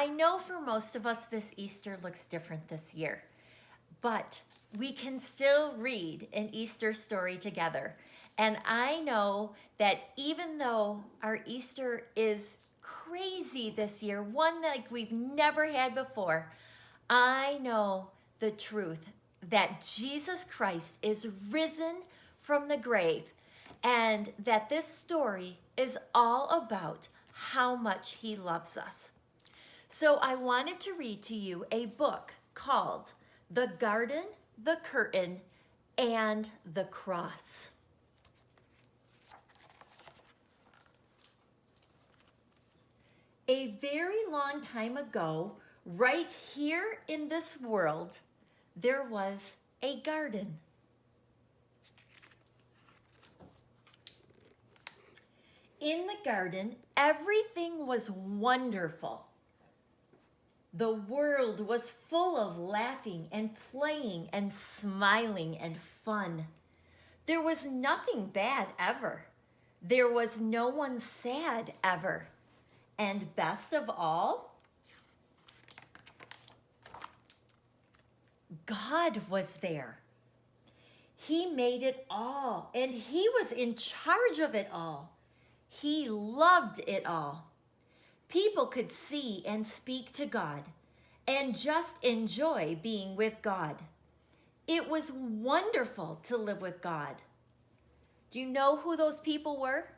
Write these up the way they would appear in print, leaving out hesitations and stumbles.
I know for most of us this Easter looks different this year, but we can still read an Easter story together. And I know that even though our Easter is crazy this year, one like we've never had before, I know the truth that Jesus Christ is risen from the grave and that this story is all about how much he loves us. So I wanted to read to you a book called The Garden, the Curtain, and the Cross. A very long time ago, right here in this world, there was a garden. In the garden, everything was wonderful. The world was full of laughing and playing and smiling and fun. There was nothing bad ever. There was no one sad ever. And best of all, God was there. He made it all, and he was in charge of it all. He loved it all. People could see and speak to God and just enjoy being with God. It was wonderful to live with God. Do you know who those people were?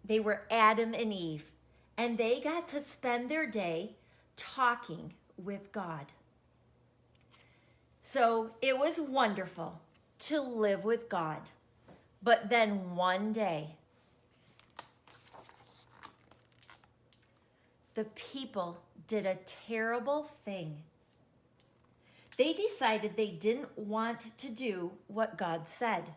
They were Adam and Eve, and they got to spend their day talking with God. So it was wonderful to live with God. But then one day, the people did a terrible thing. They decided they didn't want to do what God said.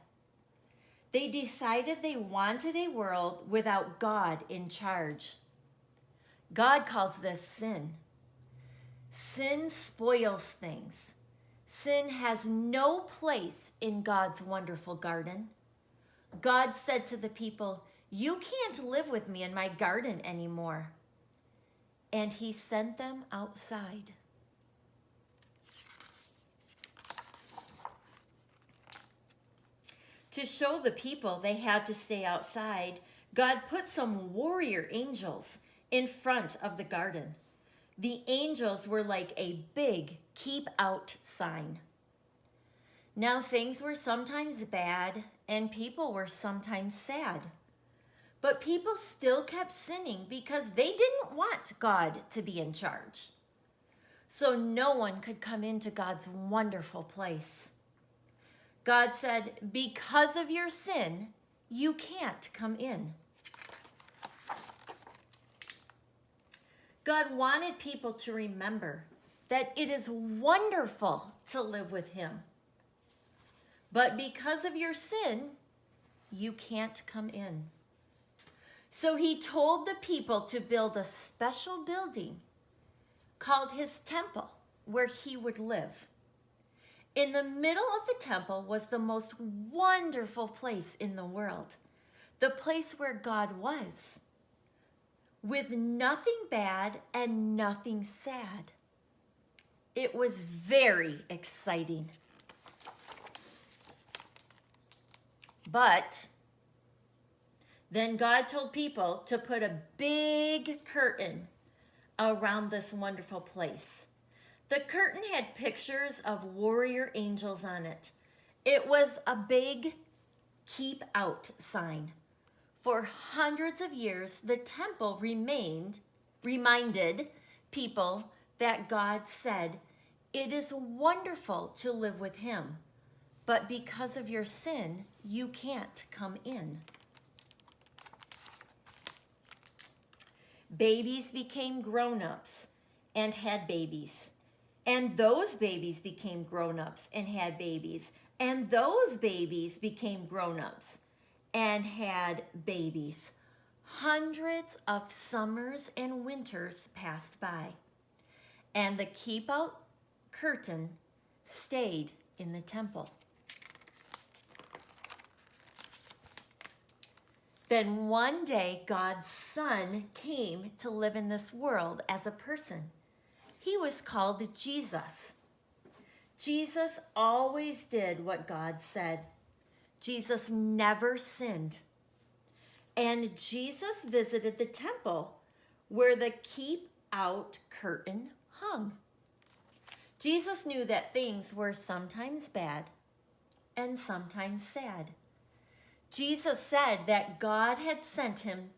They decided they wanted a world without God in charge. God calls this sin. Sin spoils things. Sin has no place in God's wonderful garden. God said to the people, "You can't live with me in my garden anymore." And he sent them outside. To show the people they had to stay outside, God put some warrior angels in front of the garden. The angels were like a big keep out sign. Now things were sometimes bad and people were sometimes sad. But people still kept sinning because they didn't want God to be in charge. So no one could come into God's wonderful place. God said, because of your sin, you can't come in. God wanted people to remember that it is wonderful to live with him. But because of your sin, you can't come in. So he told the people to build a special building called his temple where he would live. In the middle of the temple was the most wonderful place in the world, the place where God was, with nothing bad and nothing sad. It was very exciting. But then God told people to put a big curtain around this wonderful place. The curtain had pictures of warrior angels on it. It was a big keep out sign. For hundreds of years, the temple reminded people that God said, "It is wonderful to live with him, but because of your sin, you can't come in." Babies became grown-ups and had babies. And those babies became grown-ups and had babies. And those babies became grown-ups and had babies. Hundreds of summers and winters passed by. And the keep-out curtain stayed in the temple. Then one day, God's Son came to live in this world as a person. He was called Jesus. Jesus always did what God said. Jesus never sinned. And Jesus visited the temple where the keep out curtain hung. Jesus knew that things were sometimes bad and sometimes sad. Jesus said that God had sent him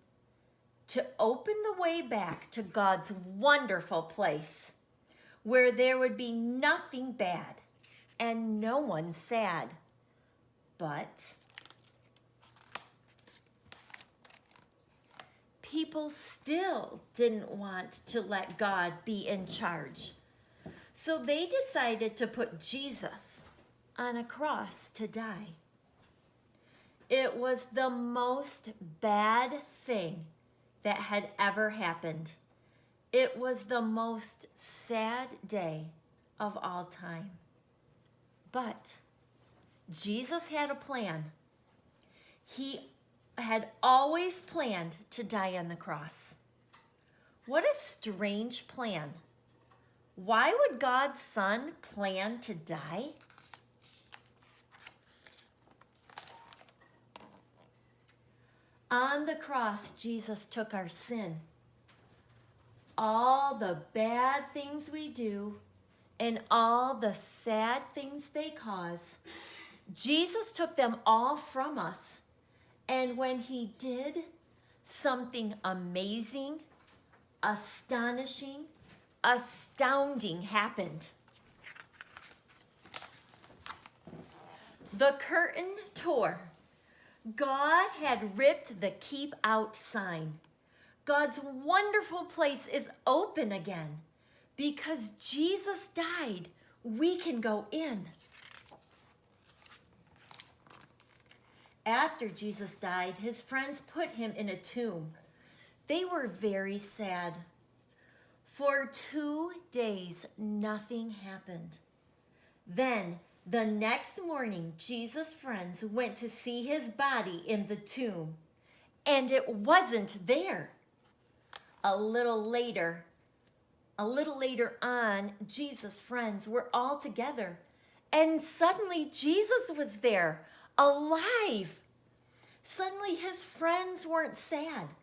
to open the way back to God's wonderful place where there would be nothing bad and no one sad. But people still didn't want to let God be in charge. So they decided to put Jesus on a cross to die. It was the most bad thing that had ever happened. It was the most sad day of all time. But Jesus had a plan. He had always planned to die on the cross. What a strange plan. Why would God's Son plan to die? On the cross, Jesus took our sin. All the bad things we do and all the sad things they cause, Jesus took them all from us. And when he did, something amazing, astonishing, astounding happened. The curtain tore. God had ripped the keep out sign. God's wonderful place is open again. Because Jesus died, we can go in. After Jesus died, his friends put him in a tomb. They were very sad. For 2 days, nothing happened. Then, the next morning, Jesus' friends went to see his body in the tomb, and it wasn't there. A little later on, Jesus' friends were all together, and suddenly Jesus was there, alive. Suddenly his friends weren't sad.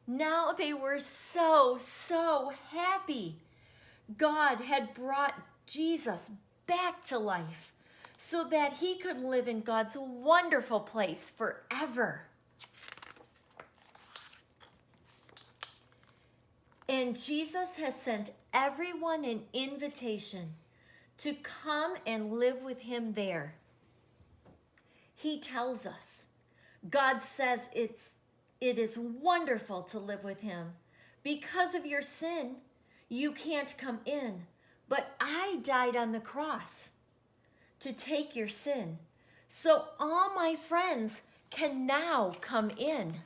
Now they were so happy. God had brought Jesus back to life so that he could live in God's wonderful place forever. And Jesus has sent everyone an invitation to come and live with him there. He tells us, God says it is wonderful to live with him. Because of your sin, you can't come in. But I died on the cross to take your sin. So all my friends can now come in.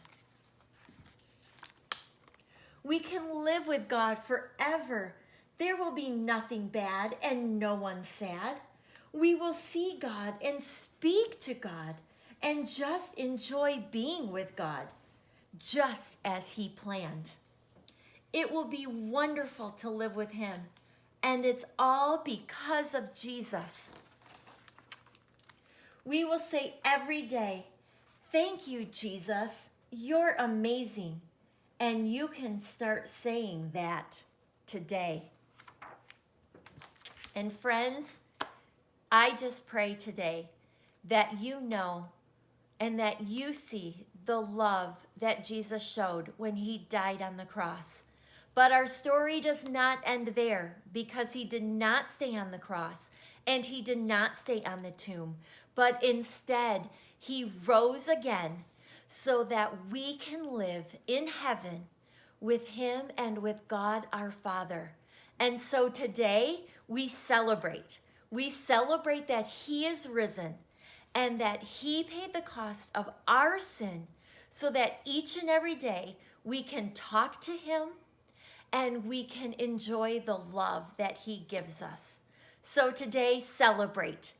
We can live with God forever. There will be nothing bad and no one sad. We will see God and speak to God and just enjoy being with God, just as he planned. It will be wonderful to live with him, and it's all because of Jesus. We will say every day, thank you, Jesus. You're amazing. And you can start saying that today. And friends, I just pray today that you know and that you see the love that Jesus showed when he died on the cross. But our story does not end there, because he did not stay on the cross and he did not stay on the tomb, but instead he rose again so that we can live in heaven with him and with God our Father. And so today we celebrate. We celebrate that he is risen and that he paid the cost of our sin so that each and every day we can talk to him and we can enjoy the love that he gives us. So today, celebrate.